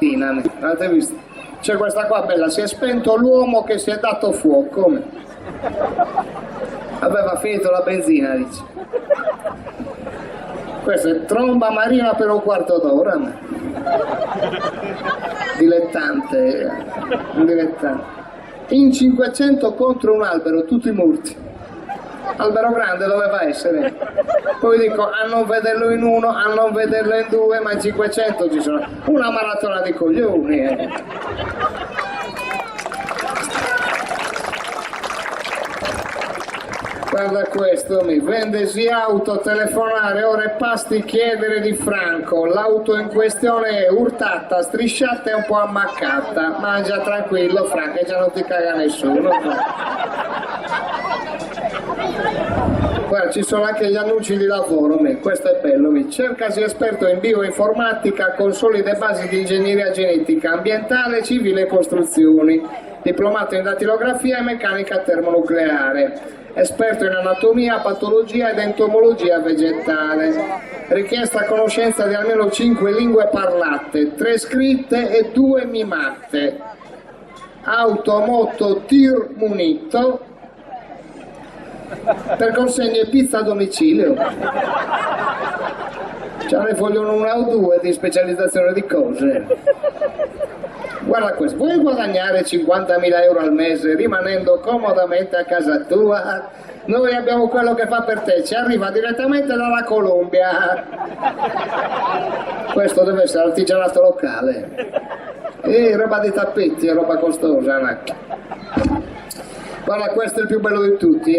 benzina, avete visto? C'è questa qua bella, si è spento l'uomo che si è dato fuoco. Aveva finito la benzina, dice. Questa è tromba marina per un quarto d'ora. Dilettante. In 500 contro un albero, tutti morti. Albero grande doveva essere. Poi dico, a non vederlo in uno, a non vederlo in due, ma in 500 ci sono. Una maratona di coglioni. Guarda questo, mi vendesi auto, telefonare, ore pasti, chiedere di franco. L'auto in questione è urtata, strisciata e un po' ammaccata. Mangia tranquillo, Franco, e già non ti caga nessuno. Guarda, ci sono anche gli annunci di lavoro, questo è bello. Cercasi esperto in bioinformatica con solide basi di ingegneria genetica, ambientale, civile e costruzioni, diplomato in datilografia e meccanica termonucleare. Esperto in anatomia, patologia ed entomologia vegetale. Richiesta conoscenza di almeno 5 lingue parlate, 3 scritte e 2 mimate. Auto, moto, tir munito. Per consegne pizza a domicilio. Ce ne vogliono una o due di specializzazione di cose. Guarda questo, vuoi guadagnare 50.000 euro al mese rimanendo comodamente a casa tua? Noi abbiamo quello che fa per te, ci arriva direttamente dalla Colombia. Questo deve essere artigianato locale. E roba di tappeti, è roba costosa. Guarda, questo è il più bello di tutti,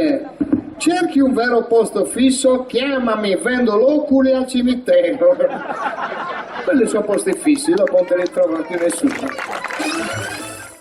Cerchi un vero posto fisso, chiamami, vendo loculi al cimitero. Quelli sono posti fissi, dopo non te li trova più nessuno.